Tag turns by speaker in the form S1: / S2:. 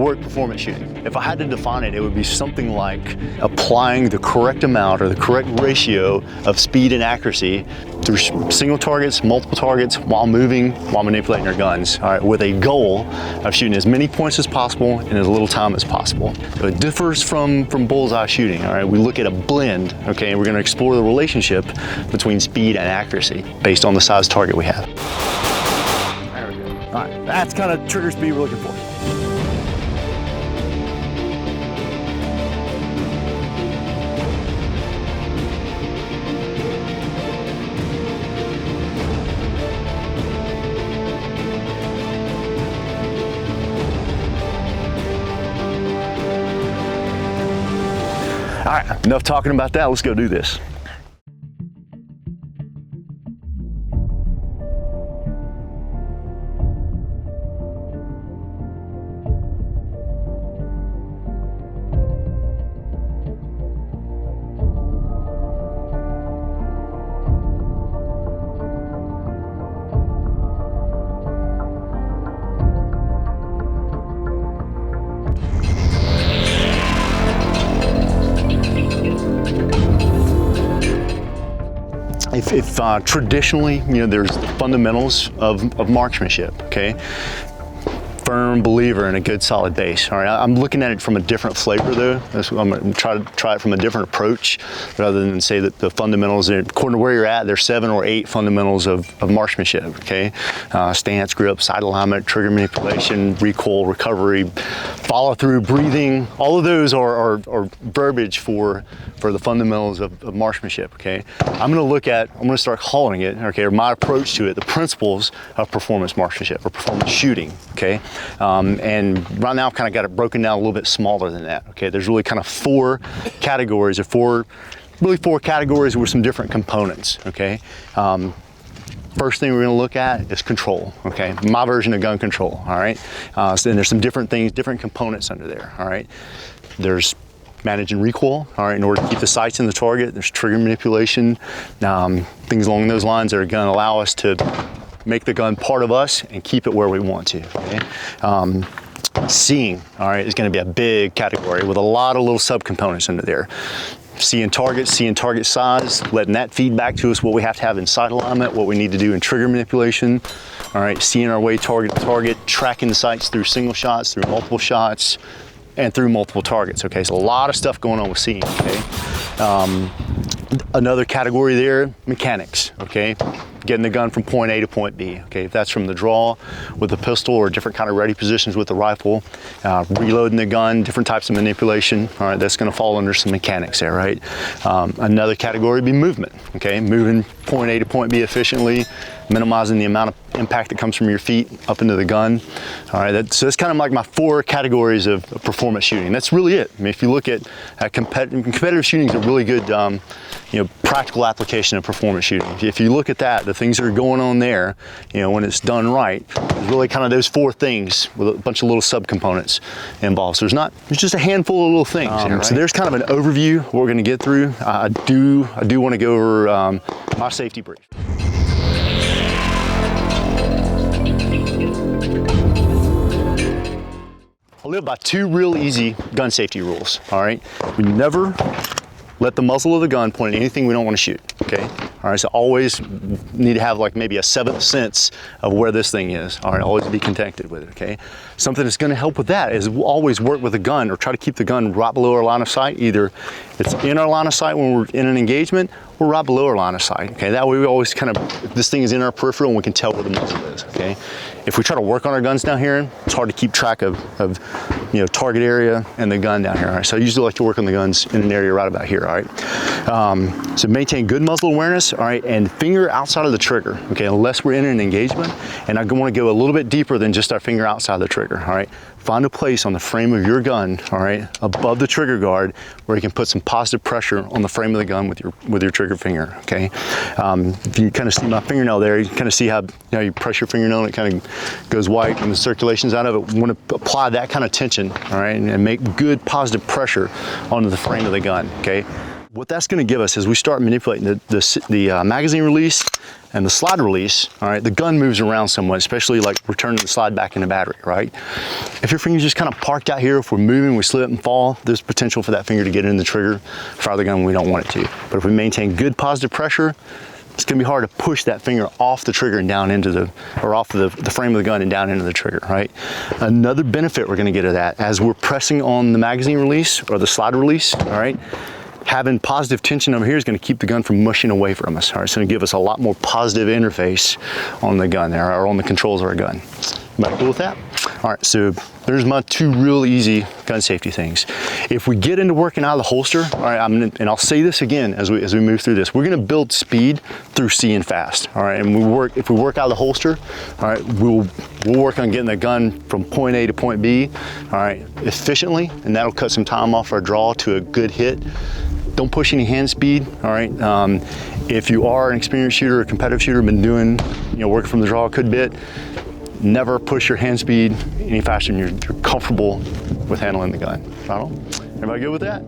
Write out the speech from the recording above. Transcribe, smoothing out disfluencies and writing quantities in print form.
S1: historic performance shooting. If I had to define it, it would be something like applying the correct amount or the correct ratio of speed and accuracy through single targets, multiple targets, while moving, while manipulating your guns, all right, with a goal of shooting as many points as possible in as little time as possible. So it differs from bullseye shooting, all right? We look at a blend, okay, and we're gonna explore the relationship between speed and accuracy based on the size target we have. There we go. All right, that's kind of trigger speed we're looking for. All right, enough talking about that. Let's go do this. If traditionally, you know, there's the fundamentals of marksmanship, okay? Firm believer in a good solid base. All right, I'm looking at it from a different flavor though. I'm going to try it from a different approach rather than say that the fundamentals, according to where you're at, there's 7 or 8 fundamentals of marksmanship, okay? Stance, grip, sight alignment, trigger manipulation, recoil, recovery, follow through, breathing. All of those are verbiage for the fundamentals of marksmanship, okay? I'm going to start calling it, okay, or my approach to it, the principles of performance marksmanship or performance shooting, okay? And right now I've kind of got it broken down a little bit smaller than that, okay? There's really kind of 4 categories, or 4 categories with some different components, okay? First thing we're going to look at is control, okay? My version of gun control, all right? So then there's some different things, different components under there, all right? There's managing recoil, all right, in order to keep the sights in the target. There's trigger manipulation, things along those lines that are going to allow us to make the gun part of us and keep it where we want to, okay? Seeing, all right, is going to be a big category with a lot of little subcomponents under there. Seeing target size, letting that feed back to us what we have to have in sight alignment, what we need to do in trigger manipulation, all right, seeing our way target to target, tracking the sights through single shots, through multiple shots, and through multiple targets, okay? So a lot of stuff going on with seeing, okay? Another category there, mechanics, okay? Getting the gun from point A to point B, okay? If that's from the draw with the pistol or different kind of ready positions with the rifle, reloading the gun, different types of manipulation, all right? That's gonna fall under some mechanics there, right? Another category would be movement, okay? Moving point A to point B efficiently, minimizing the amount of impact that comes from your feet up into the gun. All right, so that's kind of like my 4 categories of performance shooting. That's really it. I mean, if you look at competitive shooting is a really good, you know, practical application of performance shooting. If you look at that, the things that are going on there, you know, when it's done right, it's really kind of those 4 things with a bunch of little subcomponents involved. So there's just a handful of little things here, right? So there's kind of an overview what we're going to get through. I do want to go over my safety brief. I live by 2 real easy gun safety rules, all right? We never let the muzzle of the gun point at anything we don't want to shoot, okay? All right, so always need to have like maybe a 7th sense of where this thing is, all right? Always be connected with it, okay? Something that's going to help with that is we'll always work with a gun or try to keep the gun right below our line of sight. Either it's in our line of sight when we're in an engagement or right below our line of sight, okay? That way we always kind of, this thing is in our peripheral and we can tell where the muzzle is, okay? If we try to work on our guns down here, it's hard to keep track of you know, target area and the gun down here, all right? So I usually like to work on the guns in an area right about here, all right? So maintain good muzzle awareness, all right, and finger outside of the trigger, okay, unless we're in an engagement. And I want to go a little bit deeper than just our finger outside the trigger, all right? Find a place on the frame of your gun, all right, above the trigger guard where you can put some positive pressure on the frame of the gun with your trigger finger, okay? If you kind of see my fingernail there, you can kind of see how, you know, you press your fingernail and it kind of goes white and the circulation's out of it. We want to apply that kind of tension, all right, and make good positive pressure onto the frame of the gun, okay? What that's going to give us is we start manipulating the magazine release and the slide release. All right, the gun moves around somewhat, especially like we're turning the slide back into battery, right? If your finger's just kind of parked out here, if we're moving, we slip and fall, there's potential for that finger to get in the trigger, fire the gun when we don't want it to. But if we maintain good positive pressure, it's gonna be hard to push that finger off the trigger and down into off the frame of the gun and down into the trigger, right? Another benefit we're gonna get of that, as we're pressing on the magazine release or the slide release, all right, having positive tension over here is going to keep the gun from mushing away from us. All right, it's going to give us a lot more positive interface on the gun there, or on the controls of our gun. Everybody cool with that? All right, so there's my 2 real easy gun safety things. If we get into working out of the holster, all right, and I'll say this again as we move through this, we're going to build speed through seeing fast. All right, and if we work out of the holster, all right, we'll work on getting the gun from point A to point B, all right, efficiently, and that'll cut some time off our draw to a good hit. Don't push any hand speed, all right? If you are an experienced shooter or competitive shooter, been doing, working from the draw a good bit, never push your hand speed any faster than you're comfortable with handling the gun. Right on? Everybody good with that?